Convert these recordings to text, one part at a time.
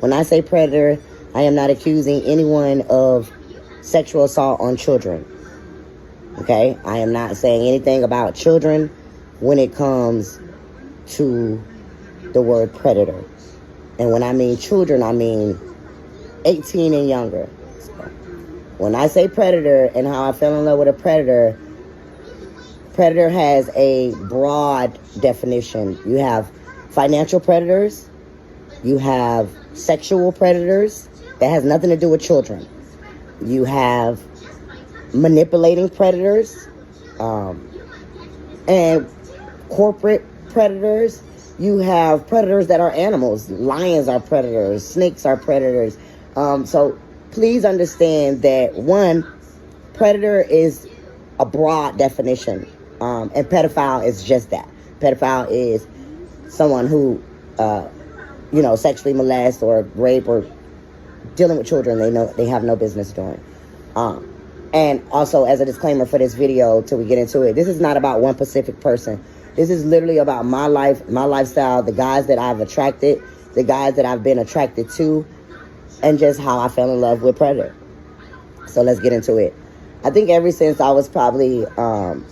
When I say predator, I am not accusing anyone of sexual assault on children. Okay? I am not saying anything about children when it comes to the word predator. And when I mean children, I mean 18 and younger. So when I say predator and how I fell in love with a predator, predator has a broad definition. You have financial predators. You have sexual predators. That has nothing to do with children. You have manipulating predators, and corporate predators. You have predators that are animals. Lions are predators. Snakes are predators. So please understand that, one, predator is a broad definition, and pedophile is just that. Pedophile is someone who, sexually molest or rape or dealing with children they have no business doing. And also, as a disclaimer for this video, till we get into it, this is not about one specific person. This is literally about my life, my lifestyle, the guys that I've attracted, the guys that I've been attracted to, and just how I fell in love with predator. So let's get into it. I think ever since I was probably about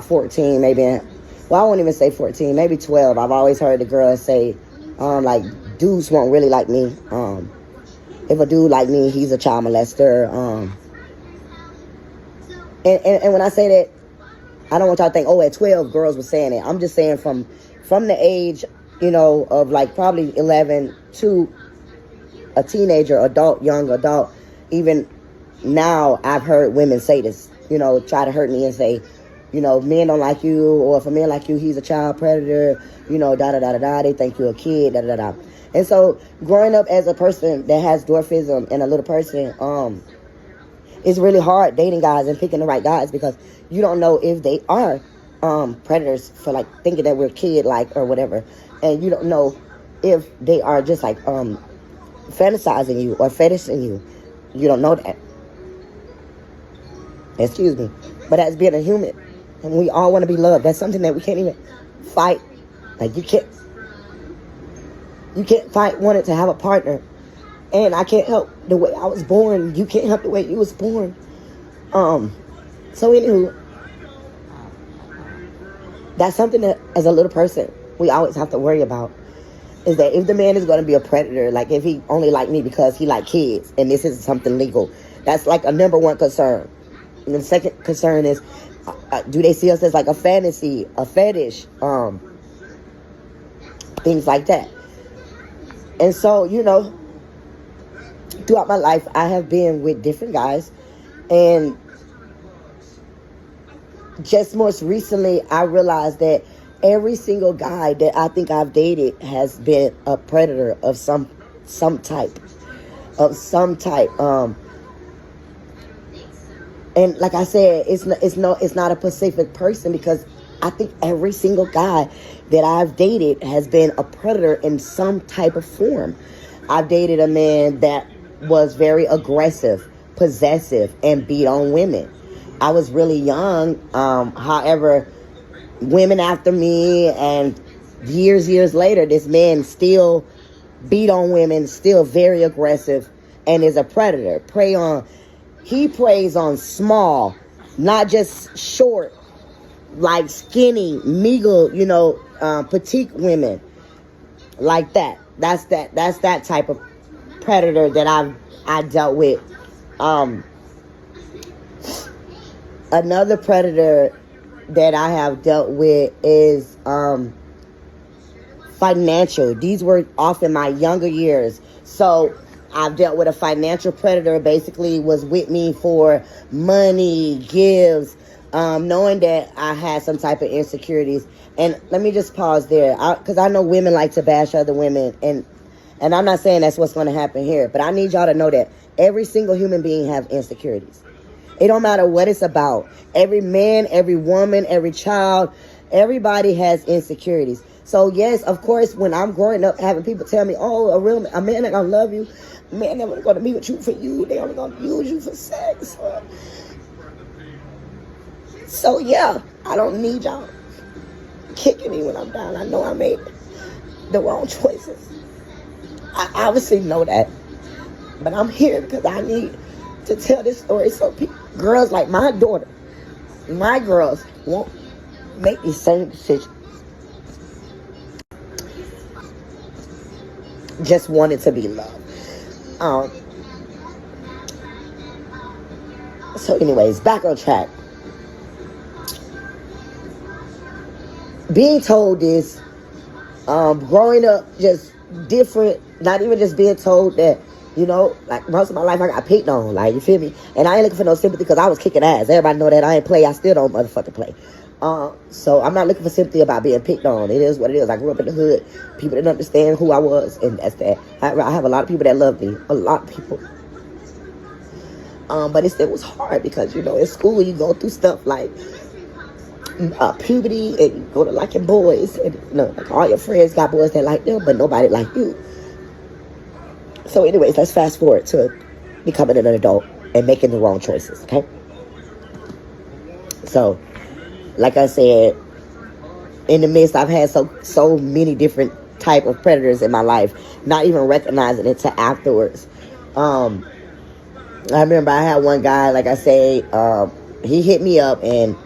14, maybe, well, I won't even say 14, maybe 12, I've always heard the girls say, like, dudes won't really like me. If a dude like me, he's a child molester. And when I say that, I don't want y'all to think, at 12 girls were saying it. I'm just saying from the age, of like probably 11 to a teenager, adult, young adult, even now I've heard women say this, try to hurt me and say, men don't like you, or if a man like you, he's a child predator, da-da-da-da-da, they think you're a kid, da-da-da-da. And so growing up as a person that has dwarfism and a little person, it's really hard dating guys and picking the right guys because you don't know if they are predators for like thinking that we're kid-like or whatever. And you don't know if they are just like fantasizing you or fetishing you. You don't know that. Excuse me. But as being a human, and we all want to be loved, that's something that we can't even fight. Like you can't fight wanting to have a partner. And I can't help the way I was born. You can't help the way you was born. So anywho, that's something that as a little person, we always have to worry about. Is that if the man is going to be a predator, like if he only like me because he like kids, and this is something legal, that's like a number one concern. And the second concern is, do they see us as like a fantasy, a fetish, things like that. And so, throughout my life, I have been with different guys. And just most recently, I realized that every single guy that I think I've dated has been a predator of some type. And like I said, it's not a specific person, because I think every single guy that I've dated has been a predator in some type of form. I've dated a man that was very aggressive, possessive, and beat on women. I was really young. However, women after me, and years later, this man still beat on women, still very aggressive, and is a predator. He preys on small, not just short, like skinny, meager, petite women, like that. That's that type of predator that I dealt with. Another predator that I have dealt with is financial. These were off in my younger years. So I've dealt with a financial predator, basically was with me for money, gives, knowing that I had some type of insecurities. And let me just pause there, because I know women like to bash other women, and I'm not saying that's what's going to happen here, but I need y'all to know that every single human being have insecurities. It don't matter what it's about. Every man, every woman, every child, everybody has insecurities. So yes, of course, when I'm growing up, having people tell me, oh, a man that gonna love you, a man that gonna be with you for you, they only gonna use you for sex. So yeah, I don't need y'all kicking me when I'm down. I know I made the wrong choices. I obviously know that. But I'm here because I need to tell this story so girls like my daughter, my girls, won't make these same decisions. Just wanted to be loved. So anyways, back on track. Being told this, growing up just different, not even just being told that, like most of my life I got picked on, like, you feel me? And I ain't looking for no sympathy because I was kicking ass. Everybody know that I ain't play. I still don't motherfucking play. So I'm not looking for sympathy about being picked on. It is what it is. I grew up in the hood. People didn't understand who I was, and that's that. I have a lot of people that love me. A lot of people. But it was hard because, in school you go through stuff like puberty, and you go to liking boys, and like all your friends got boys that like them, but nobody like you. So anyways, let's fast forward to becoming an adult and making the wrong choices, okay? So, like I said, in the midst, I've had so many different type of predators in my life, not even recognizing it till afterwards. I remember I had one guy, like I say, he hit me up and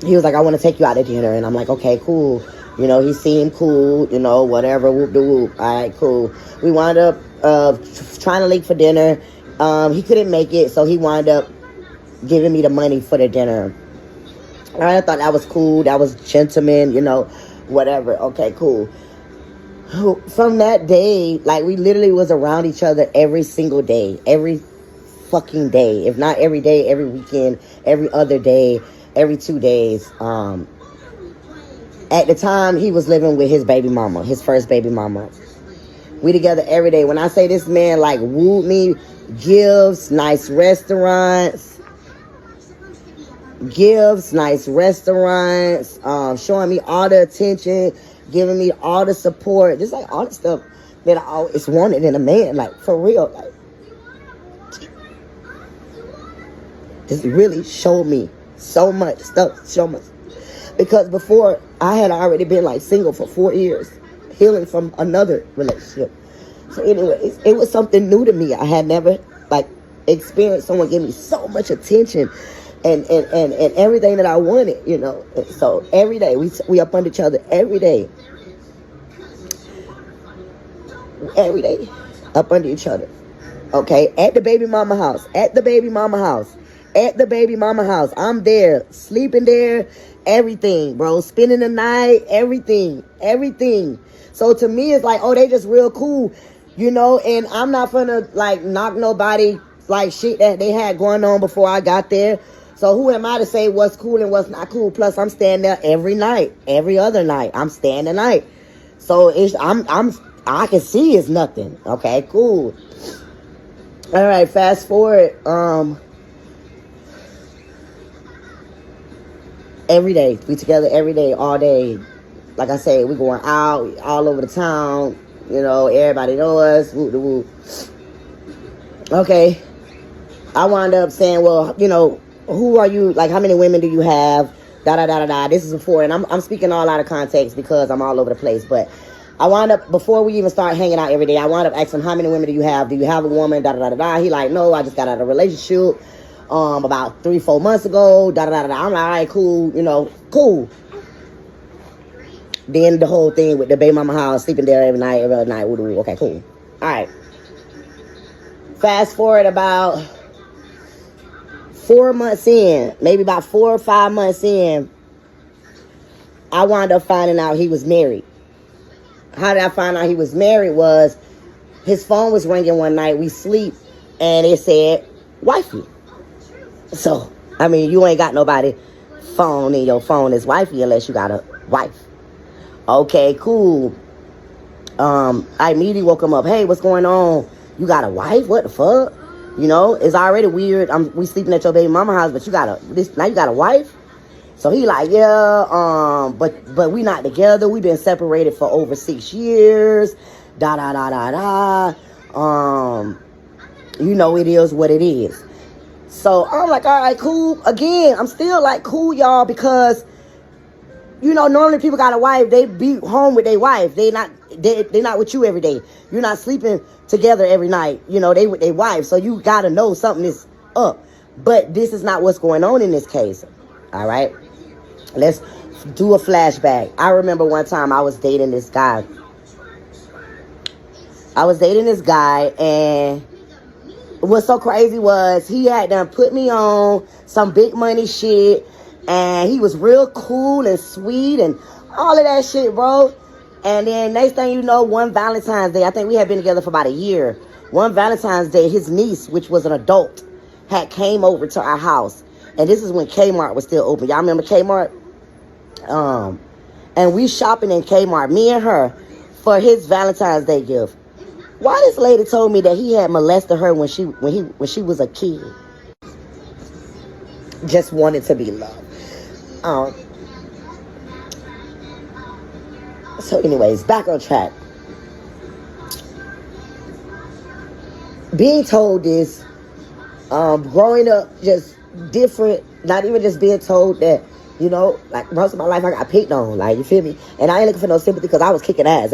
he was like, I want to take you out to dinner. And I'm like, okay, cool. He seemed cool, whatever, whoop de whoop. All right, cool. We wound up trying to link for dinner. He couldn't make it, so he wound up giving me the money for the dinner. I thought that was cool. That was gentleman, whatever. Okay, cool. From that day, like, we literally was around each other every single day. Every fucking day. If not every day, every weekend, every other day, every 2 days. At the time, he was living with his baby mama, his first baby mama. We together every day. When I say this man, like, wooed me, gives nice restaurants, showing me all the attention, giving me all the support, just like all the stuff that I always wanted in a man, like, for real. Like, just really showed me so much stuff, so much. Because before, I had already been, like, single for 4 years, healing from another relationship. So anyways, it was something new to me. I had never, like, experienced someone give me so much attention and everything that I wanted, And so every day, we up under each other every day. Every day, up under each other. Okay, at the baby mama house, I'm there, sleeping there, everything, bro. Spending the night, everything. So to me, it's like, oh, they just real cool, and I'm not gonna, like, knock nobody, like, shit that they had going on before I got there. So who am I to say what's cool and what's not cool? Plus, I'm staying there every night, every other night. I'm staying the night. So I can see it's nothing. Okay, cool. All right, fast forward. Every day, we together every day, all day. Like I say, we going out all over the town. Everybody know us. Woo, woo. Okay, I wound up saying, well, who are you? Like, how many women do you have? Da da da da da. This is before, and I'm speaking all out of context because I'm all over the place. But I wound up, before we even start hanging out every day, I wound up asking him, how many women do you have? Do you have a woman? Da da da da da. He like, no, I just got out of a relationship about 3-4 months ago. Da da da da. I'm like, all right, cool. Cool. Then the whole thing with the baby mama house, sleeping there every night. Okay, cool. All right. Fast forward about 4 months in, maybe about 4 or 5 months in, I wound up finding out he was married. How did I find out he was married? Was his phone was ringing one night, we sleep, and it said, wifey. So, I mean, you ain't got nobody phone in your phone as wifey unless you got a wife. Okay, cool. I immediately woke him up. Hey, what's going on? You got a wife? What the fuck? It's already weird. We sleeping at your baby mama house, but now you got a wife? So he like, yeah, but we not together. We been separated for over 6 years. Da da da da da. It is what it is. So I'm like, all right, cool. Again, I'm still like, cool, y'all, because you know, normally people got a wife, they be home with their wife. They not with you every day. You're not sleeping together every night. You know, they with their wife. So you gotta know something is up. But this is not what's going on in this case. All right. Let's do a flashback. I remember one time I was dating this guy. And what's so crazy was he had done put me on some big money shit, and he was real cool and sweet and all of that shit, bro. And then next thing you know, one Valentine's Day, I think we had been together for about a year. One Valentine's Day, his niece, which was an adult, had came over to our house. And this is when Kmart was still open. Y'all remember Kmart? And we shopping in Kmart, me and her, for his Valentine's Day gift. Why this lady told me that he had molested her when she was a kid? Just wanted to be loved. So anyways, back on track. Being told this, growing up just different, not even just being told that, you know, like most of my life I got picked on, like, you feel me? And I ain't looking for no sympathy because I was kicking ass.